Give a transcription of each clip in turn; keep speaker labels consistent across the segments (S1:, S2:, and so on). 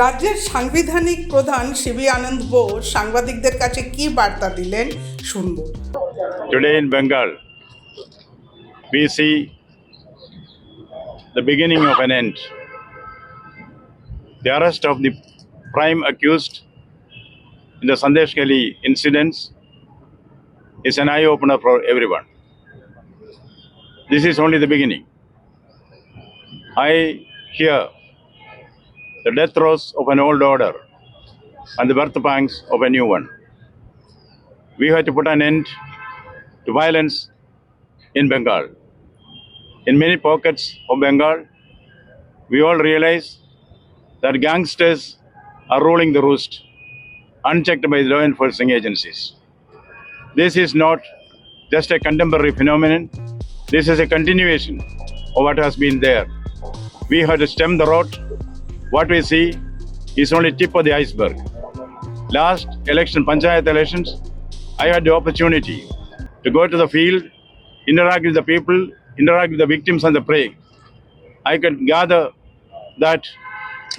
S1: রাজ্যের সাংবিধানিক প্রধান সিবি আনন্দ বোস সাংবাদিকদের কাছে কি বার্তা দিলেন শুনব।
S2: Today in Bengal, we see the beginning of an end. The arrest of the prime accused in the Sandeshkhali incidents is an eye-opener for everyone. This is only the beginning. I hear the death throes of an old order and the birth pangs of a new one. We have to put an end to violence in Bengal. In many pockets of Bengal, we all realize that gangsters are ruling the roost, unchecked by the law enforcing agencies. This is not just a contemporary phenomenon, this is a continuation of what has been there. We have to stem the rot. What we see is only tip of the iceberg. Last election, Panchayat elections, I had the opportunity to go to the field, interact with the people, interact with the victims and the prey. I could gather that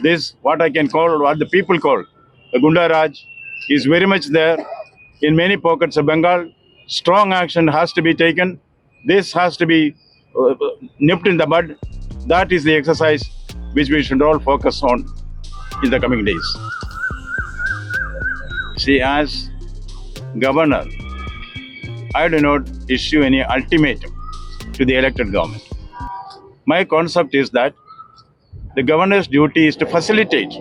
S2: this, what I can call, what the people call, the Gunda Raj, is very much there in many pockets of Bengal. Strong action has to be taken. This has to be nipped in the bud. That is the exercise which we should all focus on in the coming days. See, as governor, I do not issue any ultimatum to the elected government. My concept is that the governor's duty is to facilitate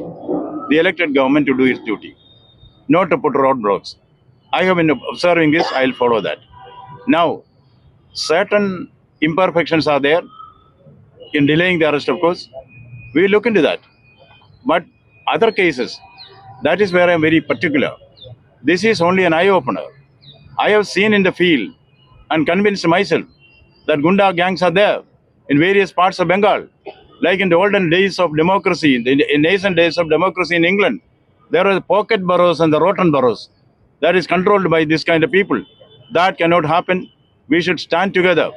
S2: the elected government to do its duty, not to put roadblocks. I have been observing this, I'll follow that. Now, certain imperfections are there in delaying the arrest, of course. We look into that. But other cases, that is where I'm very particular. This is only an eye-opener. I have seen in the field and convinced myself that Gunda gangs are there in various parts of Bengal. Like in the olden days of democracy, in nascent days of democracy in England, there are pocket boroughs and the rotten boroughs that is controlled by this kind of people. That cannot happen. We should stand together.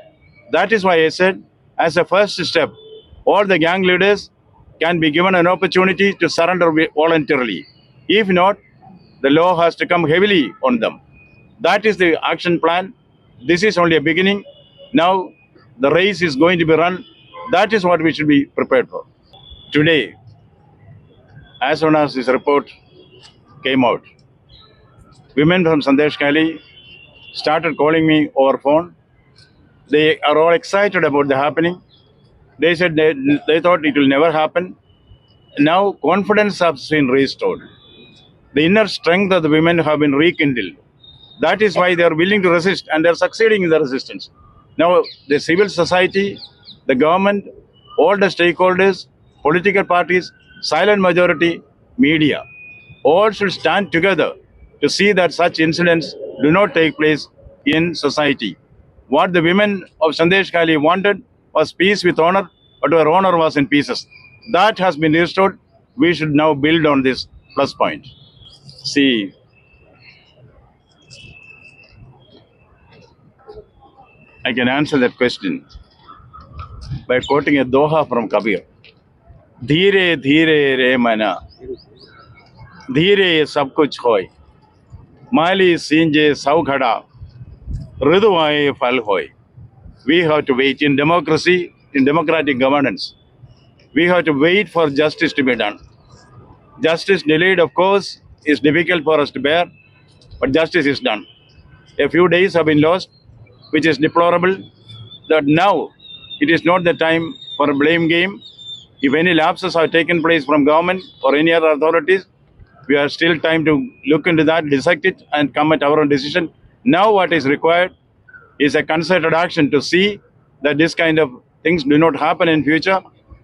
S2: That is why I said, as a first step, all the gang leaders can be given an opportunity to surrender voluntarily. If not, the law has to come heavily on them. That is the action plan. This is only a beginning. Now the race is going to be run. That is what we should be prepared for. Today, as soon as this report came out, women from Sandeshkhali started calling me over phone. They are all excited about the happening. They said they thought it will never happen. Now confidence has been restored. The inner strength of the women have been rekindled. That is why they are willing to resist and they are succeeding in the resistance. Now the civil society, the government, all the stakeholders, political parties, silent majority, media, all should stand together to see that such incidents do not take place in society. What the women of Sandeshkhali wanted was peace with honor, but our honor was in pieces. That has been restored. We should now build on this plus point. See, I can answer that question by quoting a doha from Kabir. Dheere dheere re mana, dheere sab kuch hoy, mali sinje sau khada, ridu aaye phal hoy. We have to wait in democracy, in democratic governance. We have to wait for justice to be done. Justice delayed, of course, is difficult for us to bear, but justice is done. A few days have been lost, which is deplorable. That now it is not the time for a blame game. If any lapses have taken place from government or any other authorities, we have still time to look into that, dissect it, and come at our own decision. Now what is required is a concerted action to see that this kind of things do not happen in future.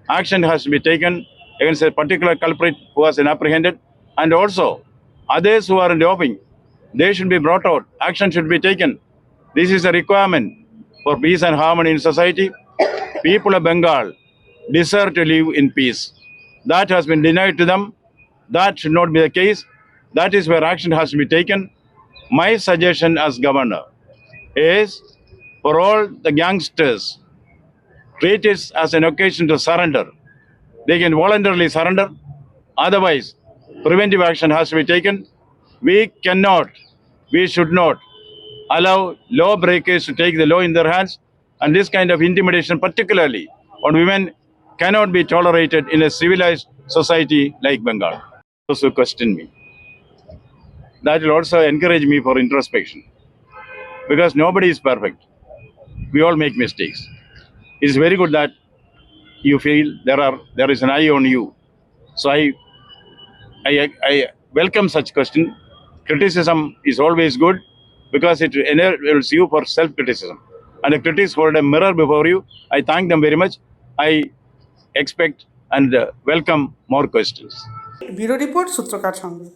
S2: Action has to be taken against a particular culprit who has been apprehended, and also others who are in the offing. They should be brought out. Action should be taken. This is a requirement for peace and harmony in society. People of Bengal deserve to live in peace. That has been denied to them. That should not be the case. That is where action has to be taken. My suggestion as governor is for all the youngsters, treat it as an occasion to surrender. They can voluntarily surrender. Otherwise, preventive action has to be taken. We should not allow law breakers to take the law in their hands, and this kind of intimidation, particularly on women, cannot be tolerated in a civilized society like Bengal. Those who question me, that will also encourage me for introspection, because nobody is perfect. We all make mistakes. It is very good that you feel there is an eye on you. So I welcome such question. Criticism is always good because it enables you for self-criticism. And the critics hold a mirror before you. I thank them very much. I expect and welcome more questions.
S1: Bureau report, সূত্রকার সংবাদ।